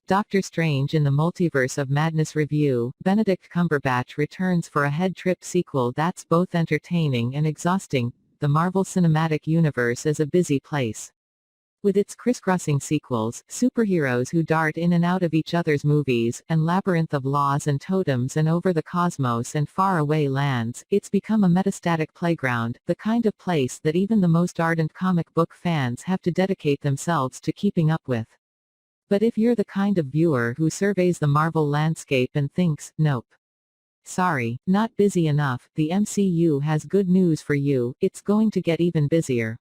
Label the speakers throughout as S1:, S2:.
S1: Doctor Strange in the Multiverse of Madness review, Benedict Cumberbatch returns for a head-trip sequel that's both entertaining and exhausting. The Marvel Cinematic Universe is a busy place. With its crisscrossing sequels, superheroes who dart in and out of each other's movies, and labyrinth of laws and totems and over the cosmos and faraway lands, it's become a metastatic playground, the kind of place that even the most ardent comic book fans have to dedicate themselves to keeping up with. But if you're the kind of viewer who surveys the Marvel landscape and thinks, nope. Sorry, not busy enough, the MCU has good news for you, it's going to get even busier.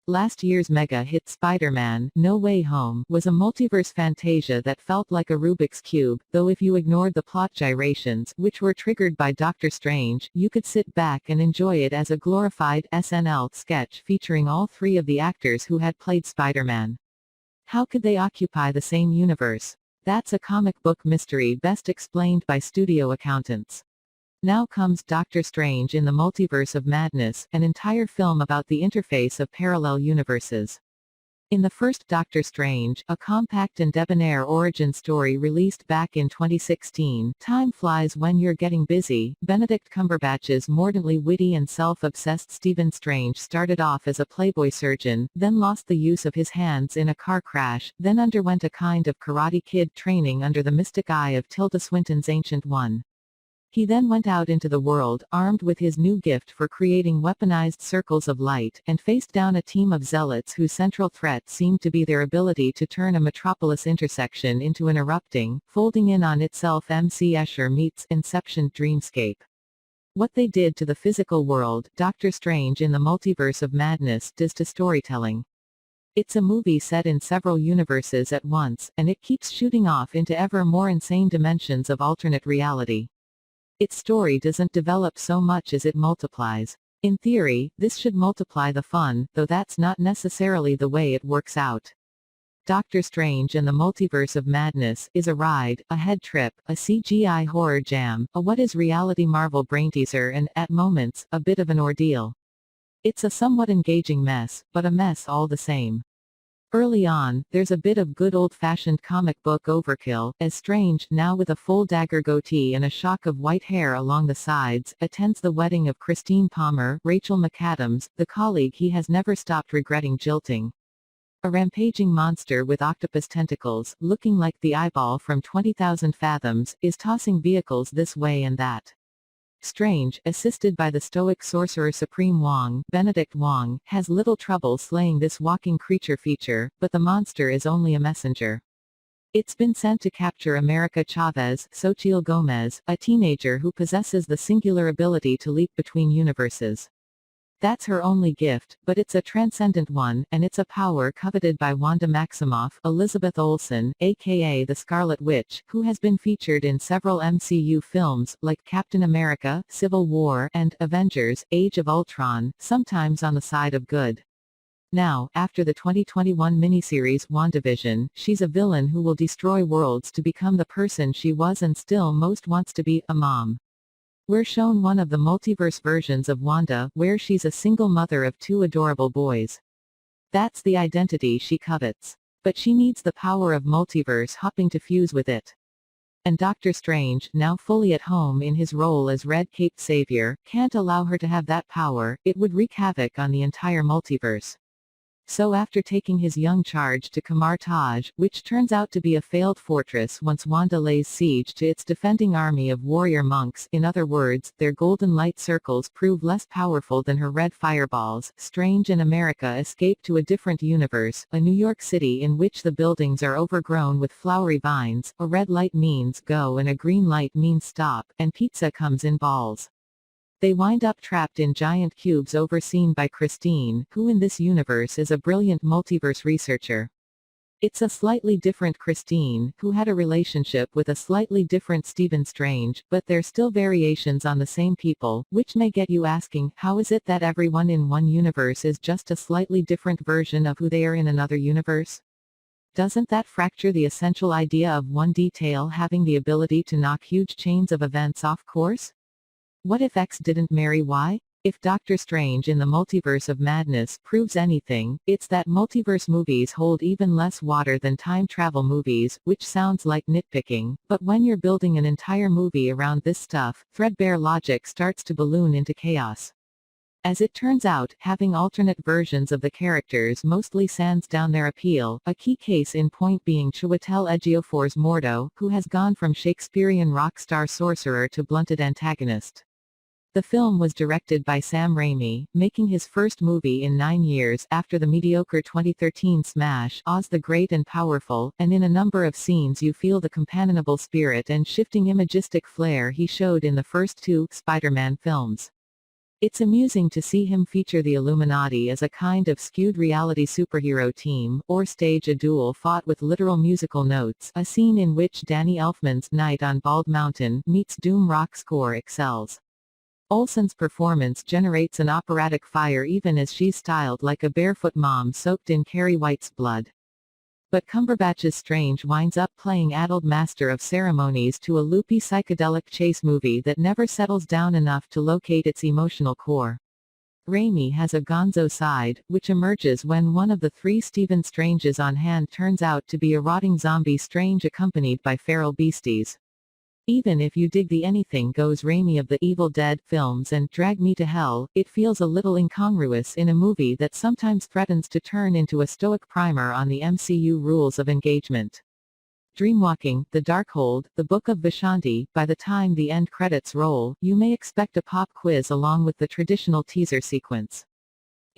S1: Last year's mega hit Spider-Man: No Way Home was a multiverse fantasia that felt like a Rubik's Cube, though if you ignored the plot gyrations, which were triggered by Doctor Strange, you could sit back and enjoy it as a glorified SNL sketch featuring all three of the actors who had played Spider-Man. How could they occupy the same universe? That's a comic book mystery best explained by studio accountants. Now comes Doctor Strange in the Multiverse of Madness, an entire film about the interface of parallel universes. In the first Doctor Strange, a compact and debonair origin story released back in 2016, time flies when you're getting busy. Benedict Cumberbatch's mordantly witty and self-obsessed Stephen Strange started off as a playboy surgeon, then lost the use of his hands in a car crash, then underwent a kind of Karate Kid training under the mystic eye of Tilda Swinton's Ancient One. He then went out into the world, armed with his new gift for creating weaponized circles of light, and faced down a team of zealots whose central threat seemed to be their ability to turn a metropolis intersection into an erupting, folding in on itself M.C. Escher meets Inception dreamscape. What they did to the physical world, Doctor Strange in the Multiverse of Madness does to storytelling. It's a movie set in several universes at once, and it keeps shooting off into ever more insane dimensions of alternate reality. Its story doesn't develop so much as it multiplies. In theory, this should multiply the fun, though that's not necessarily the way it works out. Doctor Strange and the Multiverse of Madness is a ride, a head trip, a CGI horror jam, a what is reality Marvel brainteaser and, at moments, a bit of an ordeal. It's a somewhat engaging mess, but a mess all the same. Early on, there's a bit of good old-fashioned comic book overkill, as Strange, now with a full dagger goatee and a shock of white hair along the sides, attends the wedding of Christine Palmer, Rachel McAdams, the colleague he has never stopped regretting jilting. A rampaging monster with octopus tentacles, looking like the eyeball from 20,000 Fathoms, is tossing vehicles this way and that. Strange, assisted by the stoic sorcerer supreme Wong, Benedict Wong, has little trouble slaying this walking creature feature, but the monster is only a messenger. It's been sent to capture America Chavez, Xochitl Gomez, a teenager who possesses the singular ability to leap between universes. That's her only gift, but it's a transcendent one, and it's a power coveted by Wanda Maximoff, Elizabeth Olsen, aka the Scarlet Witch, who has been featured in several MCU films, like Captain America, Civil War, and Avengers: Age of Ultron, sometimes on the side of good. Now, after the 2021 miniseries WandaVision, she's a villain who will destroy worlds to become the person she was and still most wants to be, a mom. We're shown one of the multiverse versions of Wanda, where she's a single mother of two adorable boys. That's the identity she covets. But she needs the power of multiverse hopping to fuse with it. And Doctor Strange, now fully at home in his role as red-caped savior, can't allow her to have that power, it would wreak havoc on the entire multiverse. So after taking his young charge to Kamar Taj, which turns out to be a failed fortress once Wanda lays siege to its defending army of warrior monks, in other words, their golden light circles prove less powerful than her red fireballs, Strange and America escape to a different universe, a New York City in which the buildings are overgrown with flowery vines, a red light means go and a green light means stop, and pizza comes in balls. They wind up trapped in giant cubes overseen by Christine, who in this universe is a brilliant multiverse researcher. It's a slightly different Christine, who had a relationship with a slightly different Stephen Strange, but they're still variations on the same people, which may get you asking, how is it that everyone in one universe is just a slightly different version of who they are in another universe? Doesn't that fracture the essential idea of one detail having the ability to knock huge chains of events off course? What if X didn't marry Y? If Doctor Strange in the Multiverse of Madness proves anything, it's that multiverse movies hold even less water than time travel movies, which sounds like nitpicking, but when you're building an entire movie around this stuff, threadbare logic starts to balloon into chaos. As it turns out, having alternate versions of the characters mostly sands down their appeal, a key case in point being Chiwetel Ejiofor's Mordo, who has gone from Shakespearean rock star sorcerer to blunted antagonist. The film was directed by Sam Raimi, making his first movie in 9 years after the mediocre 2013 smash Oz the Great and Powerful, and in a number of scenes you feel the companionable spirit and shifting imagistic flair he showed in the first 2 Spider-Man films. It's amusing to see him feature the Illuminati as a kind of skewed reality superhero team, or stage a duel fought with literal musical notes, a scene in which Danny Elfman's Night on Bald Mountain meets doom rock score excels. Olsen's performance generates an operatic fire even as she's styled like a barefoot mom soaked in Carrie White's blood. But Cumberbatch's Strange winds up playing addled master of ceremonies to a loopy psychedelic chase movie that never settles down enough to locate its emotional core. Raimi has a gonzo side, which emerges when one of the 3 Stephen Stranges on hand turns out to be a rotting zombie Strange accompanied by feral beasties. Even if you dig the Anything Goes Raimi of the Evil Dead films and Drag Me to Hell, it feels a little incongruous in a movie that sometimes threatens to turn into a stoic primer on the MCU rules of engagement. Dreamwalking, The Darkhold, The Book of Vishanti. By the time the end credits roll, you may expect a pop quiz along with the traditional teaser sequence.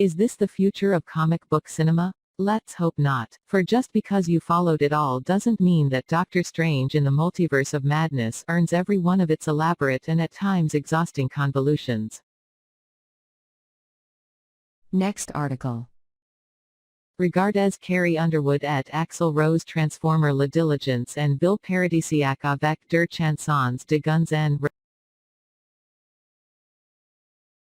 S1: Is this the future of comic book cinema? Let's hope not, for just because you followed it all doesn't mean that Doctor Strange in the Multiverse of Madness earns every one of its elaborate and at times exhausting convolutions.
S2: Next article.
S1: Regardez Carrie Underwood et Axl Rose Transformer La Diligence and Bill Paradisiac avec deux chansons de Guns N'